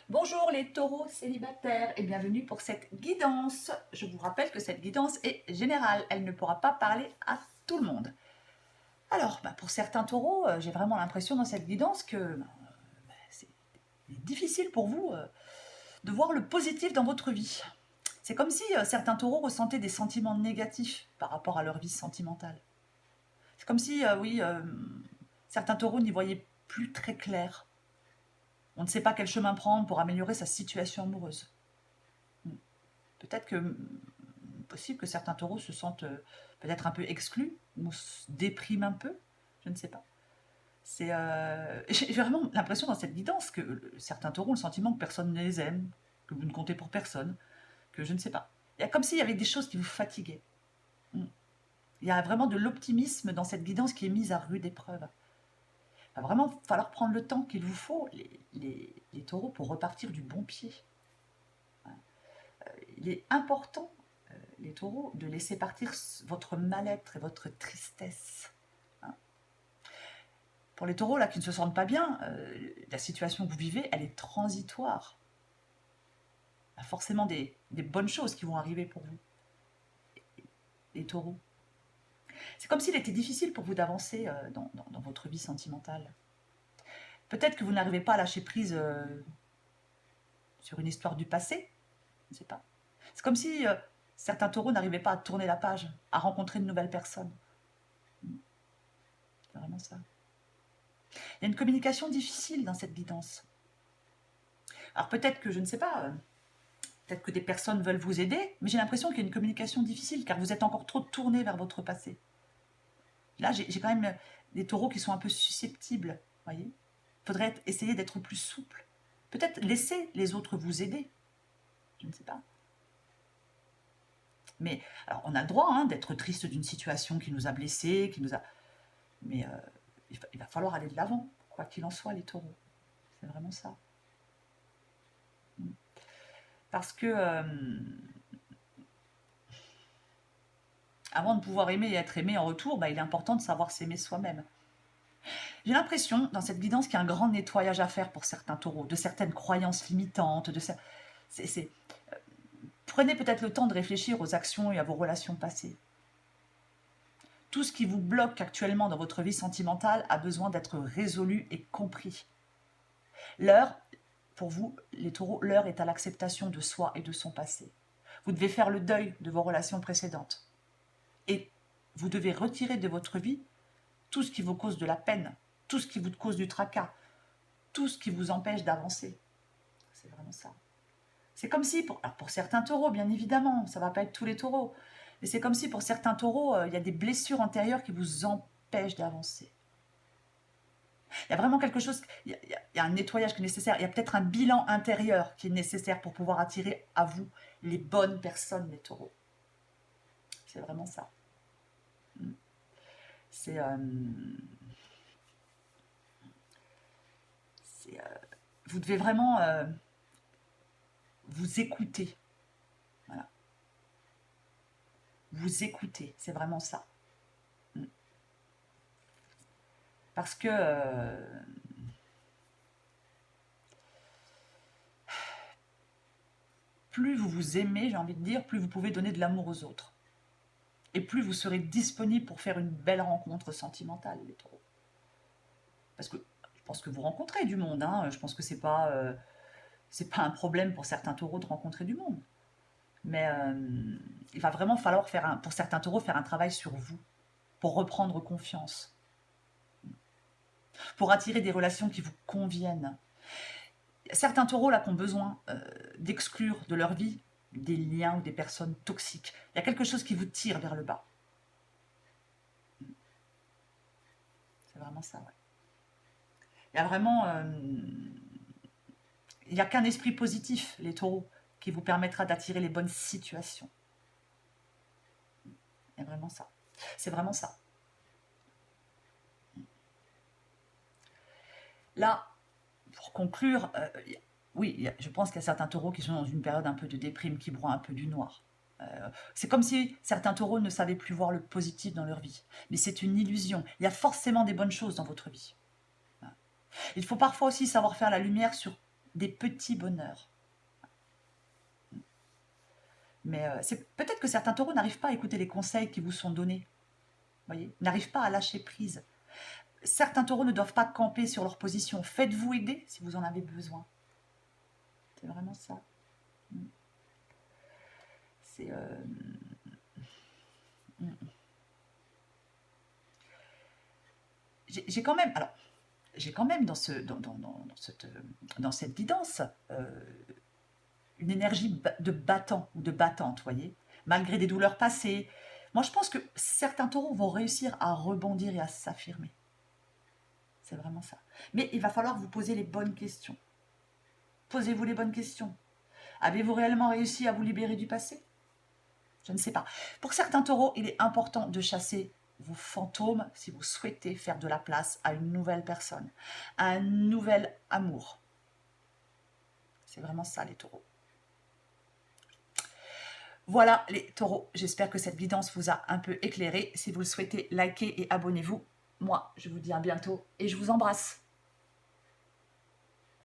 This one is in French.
Bonjour les taureaux célibataires et bienvenue pour cette guidance. Je vous rappelle que cette guidance est générale, elle ne pourra pas parler à tout le monde. Alors, pour certains taureaux, j'ai vraiment l'impression dans cette guidance que c'est difficile pour vous de voir le positif dans votre vie. C'est comme si certains taureaux ressentaient des sentiments négatifs par rapport à leur vie sentimentale. C'est comme si, certains taureaux n'y voyaient plus très clair. On ne sait pas quel chemin prendre pour améliorer sa situation amoureuse. Peut-être que possible que certains taureaux se sentent peut-être un peu exclus ou se dépriment un peu, je ne sais pas. J'ai vraiment l'impression dans cette guidance que certains taureaux ont le sentiment que personne ne les aime, que vous ne comptez pour personne, que je ne sais pas. Il y a comme s'il y avait des choses qui vous fatiguaient. Il y a vraiment de l'optimisme dans cette guidance qui est mise à rude épreuve. Il va vraiment falloir prendre le temps qu'il vous faut, les taureaux, pour repartir du bon pied. Il est important, les taureaux, de laisser partir votre mal-être et votre tristesse. Pour les taureaux là, qui ne se sentent pas bien, la situation que vous vivez, elle est transitoire. Il y a forcément des bonnes choses qui vont arriver pour vous, les taureaux. C'est comme s'il était difficile pour vous d'avancer dans votre vie sentimentale. Peut-être que vous n'arrivez pas à lâcher prise sur une histoire du passé, je ne sais pas. C'est comme si certains taureaux n'arrivaient pas à tourner la page, à rencontrer de nouvelles personnes. C'est vraiment ça. Il y a une communication difficile dans cette guidance. Alors peut-être que, je ne sais pas, peut-être que des personnes veulent vous aider, mais j'ai l'impression qu'il y a une communication difficile, car vous êtes encore trop tourné vers votre passé. Là, j'ai quand même des taureaux qui sont un peu susceptibles, voyez. Il faudrait essayer d'être plus souple. Peut-être laisser les autres vous aider. Je ne sais pas. Mais alors, on a le droit d'être triste d'une situation qui nous a blessés, mais il va falloir aller de l'avant, quoi qu'il en soit, les taureaux. C'est vraiment ça. Parce que avant de pouvoir aimer et être aimé en retour, il est important de savoir s'aimer soi-même. J'ai l'impression, dans cette guidance, qu'il y a un grand nettoyage à faire pour certains taureaux, de certaines croyances limitantes. Prenez peut-être le temps de réfléchir aux actions et à vos relations passées. Tout ce qui vous bloque actuellement dans votre vie sentimentale a besoin d'être résolu et compris. L'heure, pour vous, les taureaux, l'heure est à l'acceptation de soi et de son passé. Vous devez faire le deuil de vos relations précédentes. Et vous devez retirer de votre vie tout ce qui vous cause de la peine, tout ce qui vous cause du tracas, tout ce qui vous empêche d'avancer. C'est vraiment ça. C'est comme si, pour certains taureaux, bien évidemment, ça ne va pas être tous les taureaux, mais c'est comme si pour certains taureaux, il y a des blessures antérieures qui vous empêchent d'avancer. Il y a vraiment quelque chose, il y a un nettoyage qui est nécessaire, il y a peut-être un bilan intérieur qui est nécessaire pour pouvoir attirer à vous les bonnes personnes, les taureaux. C'est vraiment ça. Vous devez vraiment vous écouter. Voilà. Vous écouter, c'est vraiment ça. Parce que plus vous vous aimez, j'ai envie de dire, plus vous pouvez donner de l'amour aux autres. Et plus vous serez disponible pour faire une belle rencontre sentimentale, les taureaux. Parce que je pense que vous rencontrez du monde, je pense que c'est pas un problème pour certains taureaux de rencontrer du monde. Mais il va vraiment falloir pour certains taureaux, faire un travail sur vous, pour reprendre confiance, pour attirer des relations qui vous conviennent. Certains taureaux là qui ont besoin d'exclure de leur vie des liens ou des personnes toxiques. Il y a quelque chose qui vous tire vers le bas. C'est vraiment ça, ouais. Il y a vraiment... il n'y a qu'un esprit positif, les taureaux, qui vous permettra d'attirer les bonnes situations. C'est vraiment ça. C'est vraiment ça. Là, pour conclure, oui, je pense qu'il y a certains taureaux qui sont dans une période un peu de déprime, qui broient un peu du noir. C'est comme si certains taureaux ne savaient plus voir le positif dans leur vie. Mais c'est une illusion. Il y a forcément des bonnes choses dans votre vie. Il faut parfois aussi savoir faire la lumière sur des petits bonheurs. Mais c'est peut-être que certains taureaux n'arrivent pas à écouter les conseils qui vous sont donnés, voyez, n'arrivent pas à lâcher prise. Certains taureaux ne doivent pas camper sur leur position. Faites-vous aider si vous en avez besoin. C'est vraiment ça. C'est... J'ai quand même... Alors, j'ai quand même dans cette guidance une énergie de battant ou de battante, voyez, malgré des douleurs passées. Moi, je pense que certains taureaux vont réussir à rebondir et à s'affirmer. C'est vraiment ça. Mais il va falloir vous poser les bonnes questions. Posez-vous les bonnes questions. Avez-vous réellement réussi à vous libérer du passé? Je ne sais pas. Pour certains taureaux, il est important de chasser vos fantômes si vous souhaitez faire de la place à une nouvelle personne, à un nouvel amour. C'est vraiment ça, les taureaux. Voilà, les taureaux, j'espère que cette guidance vous a un peu éclairé. Si vous le souhaitez, likez et abonnez-vous. Moi, je vous dis à bientôt et je vous embrasse.